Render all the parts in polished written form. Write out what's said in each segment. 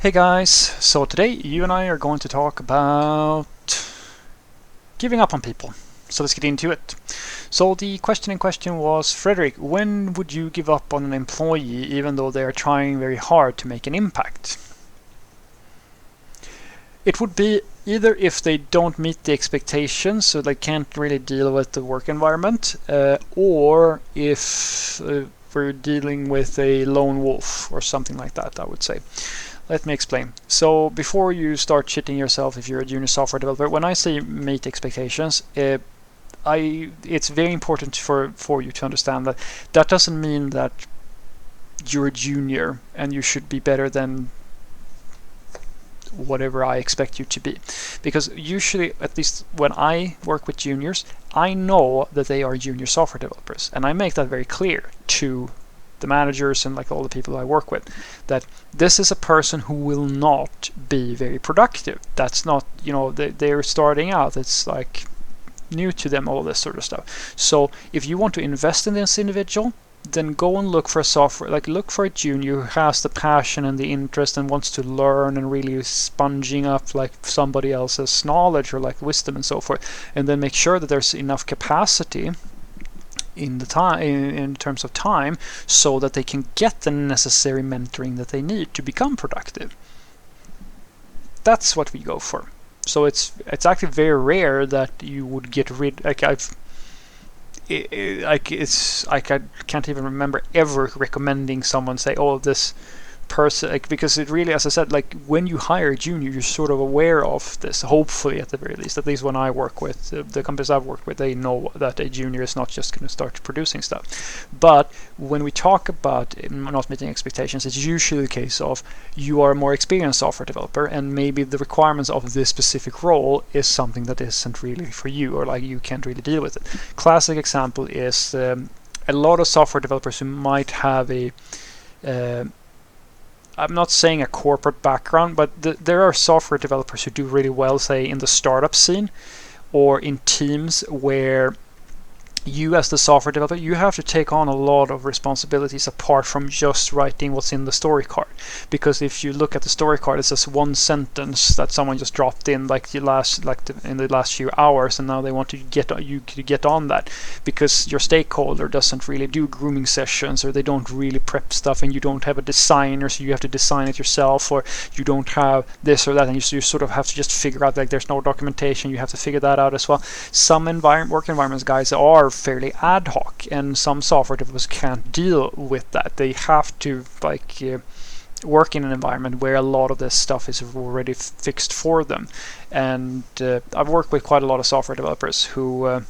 Hey guys, so today you and I are going to talk about giving up on people. So let's get into it. So the question in question was, Frederick, when would you give up on an employee even though they are trying very hard to make an impact? It would be either if they don't meet the expectations, so they can't really deal with the work environment, or if we're dealing with a lone wolf or something like that, I would say. Let me explain. So before you start shitting yourself if you're a junior software developer, when I say meet expectations, it's very important for you to understand that that doesn't mean that you're a junior and you should be better than whatever I expect you to be. Because usually, at least when I work with juniors, I know that they are junior software developers, and I make that very clear to the managers and like all the people I work with, that this is a person who will not be very productive. That's not, they're starting out. It's like new to them, all this sort of stuff. So if you want to invest in this individual, then go and look for a software, look for a junior who has the passion and the interest and wants to learn and really sponging up like somebody else's knowledge or like wisdom and so forth, and then make sure that there's enough capacity in the time, in terms of time, so that they can get the necessary mentoring that they need to become productive. That's what we go for. So it's actually very rare that you would get rid. I can't even remember ever recommending someone say, "Oh, this person," because it really, as I said, like when you hire a junior, you're sort of aware of this. Hopefully, at the very least, at least when I work with the companies I've worked with, they know that a junior is not just going to start producing stuff. But when we talk about not meeting expectations, it's usually the case of you are a more experienced software developer, and maybe the requirements of this specific role is something that isn't really for you, or like you can't really deal with it. Classic example is a lot of software developers who might have a I'm not saying a corporate background, but there are software developers who do really well, say, in the startup scene or in teams where you as the software developer, you have to take on a lot of responsibilities apart from just writing what's in the story card. Because if you look at the story card, it's just one sentence that someone just dropped in in the last few hours, and now they want to get on that because your stakeholder doesn't really do grooming sessions, or they don't really prep stuff, and you don't have a designer, so you have to design it yourself, or you don't have this or that, and you sort of have to just figure out, like, there's no documentation, you have to figure that out as well. Some work environments, guys, are fairly ad hoc, and some software developers can't deal with that. They have to work in an environment where a lot of this stuff is already fixed for them. And I've worked with quite a lot of software developers who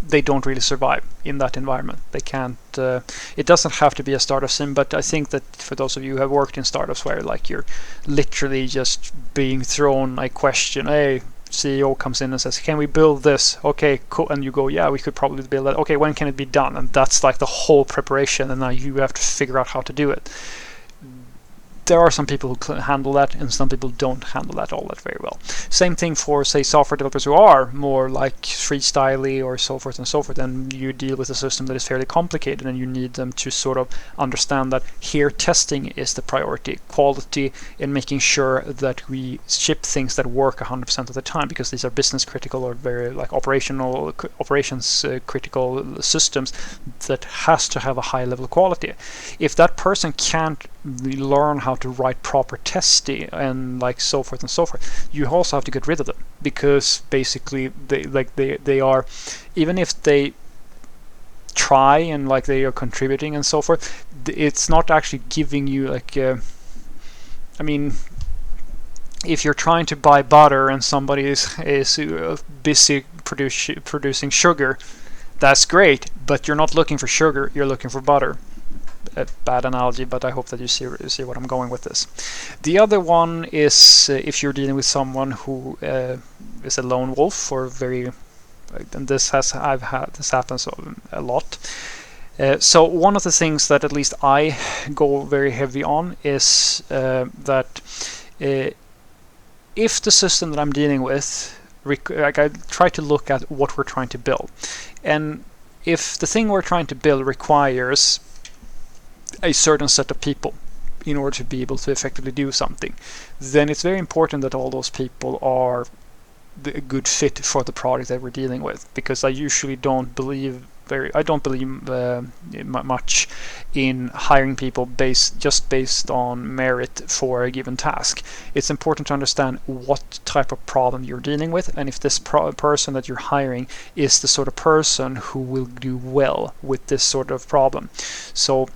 they don't really survive in that environment. They can't. It doesn't have to be a startup sim, but I think that for those of you who have worked in startups where like you're literally just being thrown a question, hey, CEO comes in and says, can we build this? Okay, cool. And you go, yeah, we could probably build that. Okay, when can it be done? And that's like the whole preparation, and now you have to figure out how to do it. There are some people who handle that, and some people don't handle that all that very well. Same thing for, say, software developers who are more like freestyly or so forth and so forth, and you deal with a system that is fairly complicated, and you need them to sort of understand that here testing is the priority, quality, and making sure that we ship things that work 100% of the time, because these are business critical or very like operations critical systems that has to have a high level of quality. If that person can't learn how to write proper testing and like so forth and so forth, you also have to get rid of them, because basically they are, even if they try and like they are contributing and so forth, it's not actually giving you like I mean, if you're trying to buy butter and somebody is busy producing sugar, that's great, but you're not looking for sugar, you're looking for butter. A bad analogy, but I hope that you see what I'm going with this. The other one is if you're dealing with someone who is a lone wolf, or very, and this happens a lot. So one of the things that at least I go very heavy on is that if the system that I'm dealing with, I try to look at what we're trying to build, and if the thing we're trying to build requires a certain set of people, in order to be able to effectively do something, then it's very important that all those people are a good fit for the product that we're dealing with. Because I usually don't believe much in hiring people based on merit for a given task. It's important to understand what type of problem you're dealing with, and if this person that you're hiring is the sort of person who will do well with this sort of problem. So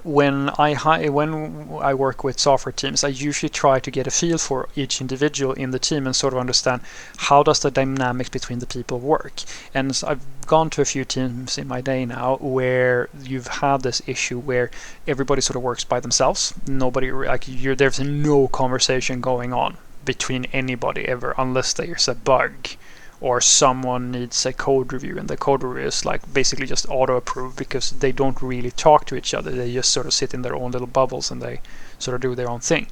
when I work with software teams, I usually try to get a feel for each individual in the team and sort of understand how does the dynamics between the people work. And I've gone to a few teams in my day now where you've had this issue where everybody sort of works by themselves. There's no conversation going on between anybody ever, unless there's a bug or someone needs a code review, and the code review is like basically just auto-approved because they don't really talk to each other. They just sort of sit in their own little bubbles and they sort of do their own thing.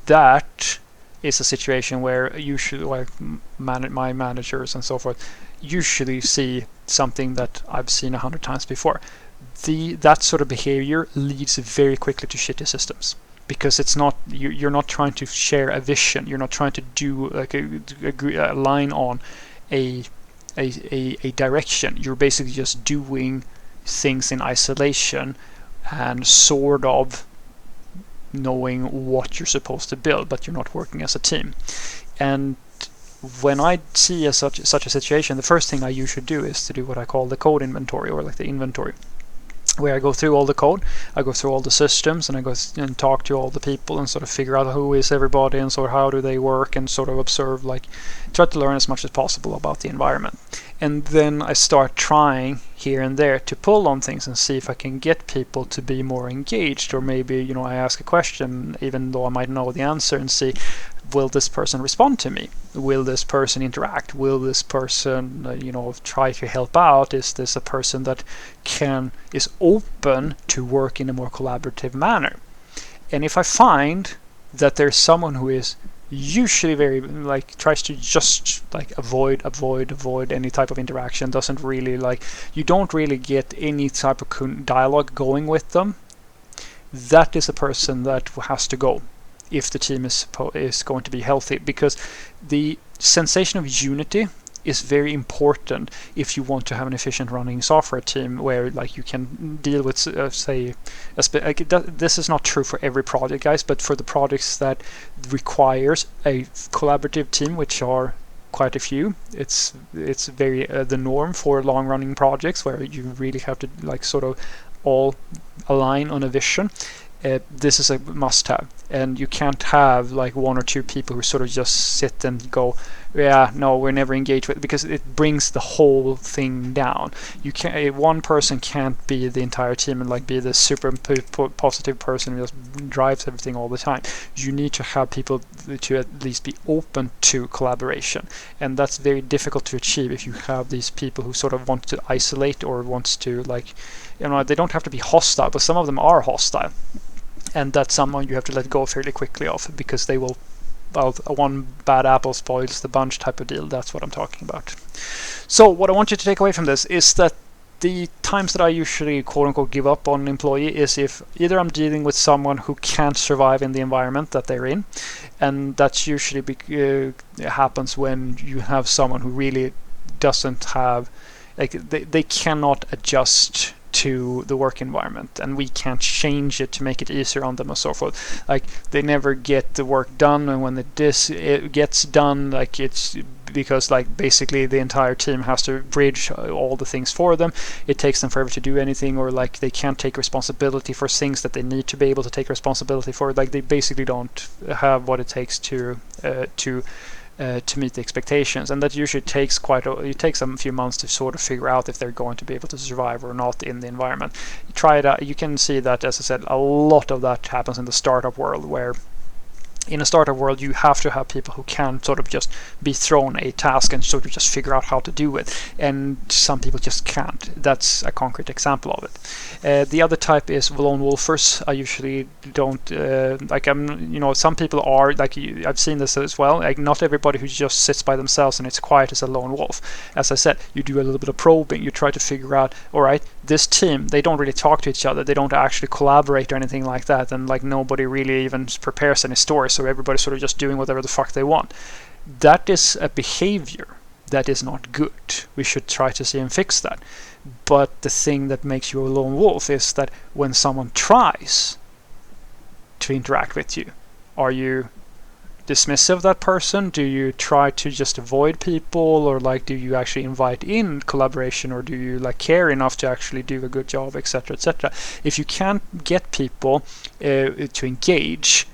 That is a situation where usually, like my managers and so forth, usually see something that I've seen 100 times before. That sort of behavior leads very quickly to shitty systems. Because it's not you're not trying to share a vision. You're not trying to do like a line on a direction. You're basically just doing things in isolation and sort of knowing what you're supposed to build, but you're not working as a team. And when I see such a situation, the first thing I usually do is to do what I call the code inventory, or like the inventory, where I go through all the code, I go through all the systems, and I go and talk to all the people and sort of figure out who is everybody and sort of how do they work, and sort of observe, like try to learn as much as possible about the environment. And then I start trying here and there to pull on things and see if I can get people to be more engaged, or maybe I ask a question even though I might know the answer and see, will this person respond to me? Will this person interact? Will this person try to help out? Is this a person that is open to work in a more collaborative manner? And if I find that there's someone who is usually very tries to just avoid any type of interaction, doesn't really you don't really get any type of dialogue going with them, that is a person that has to go if the team is going to be healthy. Because the sensation of unity is very important if you want to have an efficient running software team where you can deal with this is not true for every project, guys, but for the projects that requires a collaborative team, which are quite a few, it's very the norm for long running projects where you really have to sort of all align on a vision. This is a must-have, and you can't have one or two people who sort of just sit and go, yeah, no, we're never engaged with, because it brings the whole thing down. You can't, one person can't be the entire team and be the super positive person who just drives everything all the time. You need to have people to at least be open to collaboration, and that's very difficult to achieve if you have these people who sort of want to isolate or wants to they don't have to be hostile, but some of them are hostile. And that's someone you have to let go fairly quickly of, because they will, one bad apple spoils the bunch type of deal. That's what I'm talking about. So what I want you to take away from this is that the times that I usually quote-unquote give up on an employee is if either I'm dealing with someone who can't survive in the environment that they're in, and that's usually happens when you have someone who really doesn't have, they cannot adjust to the work environment, and we can't change it to make it easier on them and so forth. They never get the work done, and when it gets done, it's because basically the entire team has to bridge all the things for them. It takes them forever to do anything, or they can't take responsibility for things that they need to be able to take responsibility for. They basically don't have what it takes to meet the expectations, and that usually takes it takes them a few months to sort of figure out if they're going to be able to survive or not in the environment. You try it out, you can see that, as I said, a lot of that happens in the startup world, where in a startup world, you have to have people who can sort of just be thrown a task and sort of just figure out how to do it. And some people just can't. That's a concrete example of it. The other type is lone wolfers. I usually don't some people are like, I've seen this as well. Like, not everybody who just sits by themselves and it's quiet is a lone wolf. As I said, you do a little bit of probing. You try to figure out, all right, this team, they don't really talk to each other. They don't actually collaborate or anything like that. And like, nobody really even prepares any stories. So everybody's sort of just doing whatever the fuck they want. That is a behavior that is not good. We should try to see and fix that. But the thing that makes you a lone wolf is that when someone tries to interact with you, are you dismissive of that person? Do you try to just avoid people, or like, do you actually invite in collaboration, or do you like care enough to actually do a good job, etc., etc.? If you can't get people to engage,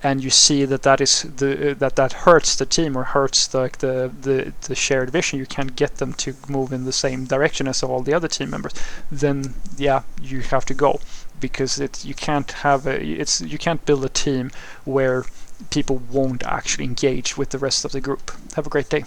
and you see that that hurts the team, or hurts the shared vision, you can't get them to move in the same direction as all the other team members, then yeah, you have to go, because you can't build a team where people won't actually engage with the rest of the group. Have a great day.